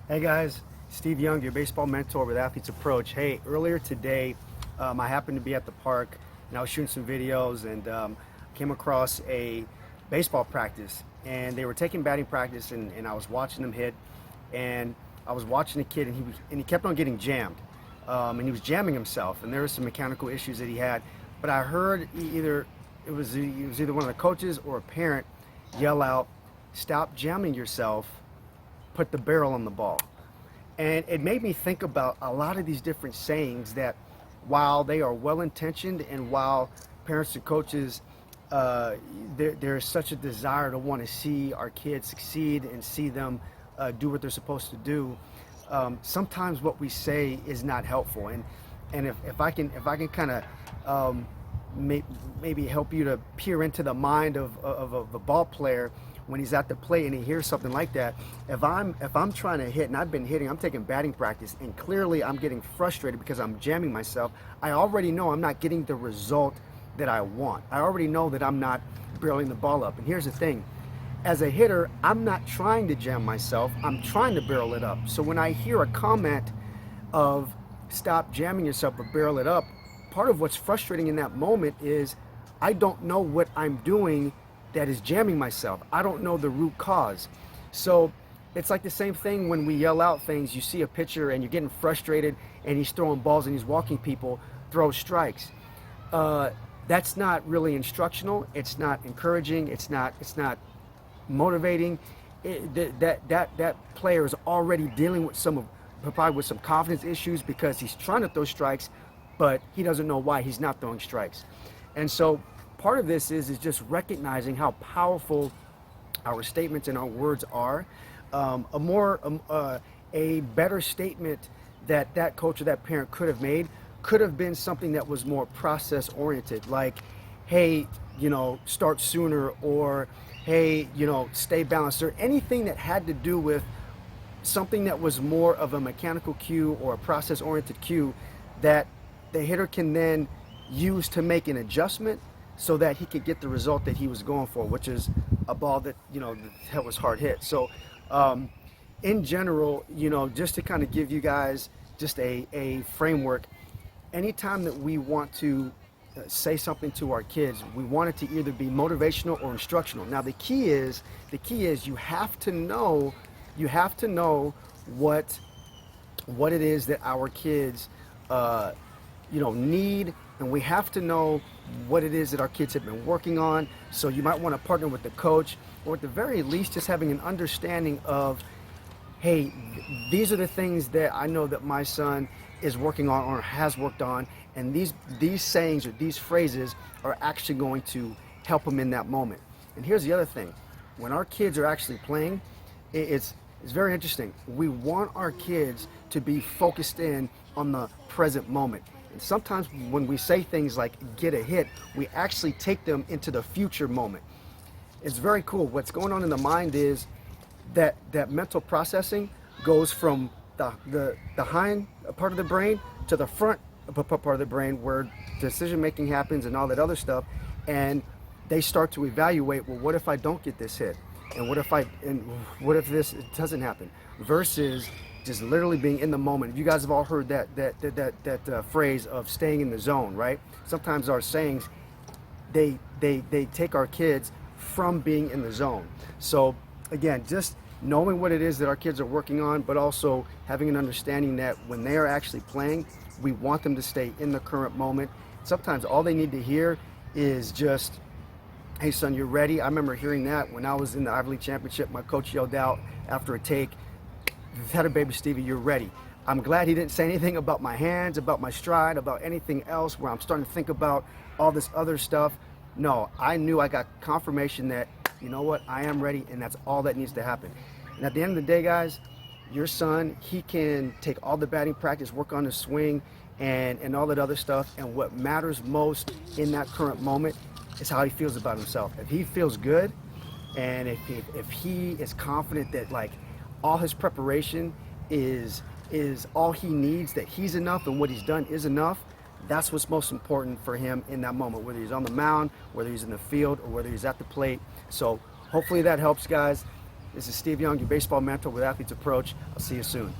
Hey guys, Steve Young, your baseball mentor with Athletes Approach. Hey, earlier today, I happened to be at the park and I was shooting some videos and came across a baseball practice, and they were taking batting practice, and I was watching them hit, and I was watching the kid, and he kept on getting jammed, and he was jamming himself, and there were some mechanical issues that he had. But I heard it was either one of the coaches or a parent yell out, "Stop jamming yourself, put the barrel on the ball." And it made me think about a lot of these different sayings that, while they are well-intentioned and while parents and coaches, there's such a desire to want to see our kids succeed and see them do what they're supposed to do, sometimes what we say is not helpful. And if I can kind of maybe help you to peer into the mind of a ball player when he's at the plate and he hears something like that. If I'm trying to hit, and I've been hitting, I'm taking batting practice, and clearly I'm getting frustrated because I'm jamming myself, I already know I'm not getting the result that I want. I already know that I'm not barreling the ball up. And here's the thing, as a hitter, I'm not trying to jam myself, I'm trying to barrel it up. So when I hear a comment of "stop jamming yourself but barrel it up," part of what's frustrating in that moment is I don't know what I'm doing that is jamming myself. I don't know the root cause. So it's like the same thing when we yell out things. You see a pitcher and you're getting frustrated and he's throwing balls and he's walking people, throw strikes. That's not really instructional. It's not encouraging. It's not motivating. That player is already dealing with probably with some confidence issues because he's trying to throw strikes, but he doesn't know why he's not throwing strikes. And so part of this is just recognizing how powerful our statements and our words are. A better statement that coach or that parent could have made could have been something that was more process oriented, like, "Hey, start sooner," or, "Hey, stay balanced," or anything that had to do with something that was more of a mechanical cue or a process oriented cue that the hitter can then use to make an adjustment so that he could get the result that he was going for, which is a ball that that was hard hit. So in general, just to kind of give you guys just a framework, anytime that we want to say something to our kids, we want it to either be motivational or instructional. Now the key is you have to know what it is that our kids need, and we have to know what it is that our kids have been working on. So you might want to partner with the coach, or at the very least just having an understanding of, hey, these are the things that I know that my son is working on or has worked on, and these sayings or these phrases are actually going to help him in that moment. And here's the other thing, when our kids are actually playing, it's very interesting. We want our kids to be focused in on the present moment. And sometimes when we say things like "get a hit," we actually take them into the future moment. It's very cool. What's going on in the mind is that mental processing goes from the hind part of the brain to the front part of the brain, where decision making happens and all that other stuff. And they start to evaluate, well, what if I don't get this hit? And what if this doesn't happen? Versus just literally being in the moment. You guys have all heard that phrase of staying in the zone, right? Sometimes our sayings, they take our kids from being in the zone. So again, just knowing what it is that our kids are working on, but also having an understanding that when they are actually playing, we want them to stay in the current moment. Sometimes all they need to hear is just, "Hey son, you're ready." I remember hearing that when I was in the Ivy League championship. My coach yelled out after a take, "Had a baby, Stevie, you're ready." I'm glad he didn't say anything about my hands, about my stride, about anything else where I'm starting to think about all this other stuff. No, I knew I got confirmation that, you know what, I am ready, and that's all that needs to happen. And at the end of the day, guys, your son, he can take all the batting practice, work on his swing, and all that other stuff. And what matters most in that current moment is how he feels about himself. If he feels good, and if he is confident that like all his preparation is all he needs, that he's enough and what he's done is enough, that's what's most important for him in that moment, whether he's on the mound, whether he's in the field, or whether he's at the plate. So hopefully that helps, guys. This is Steve Young, your baseball mentor with Athlete's Approach. I'll see you soon.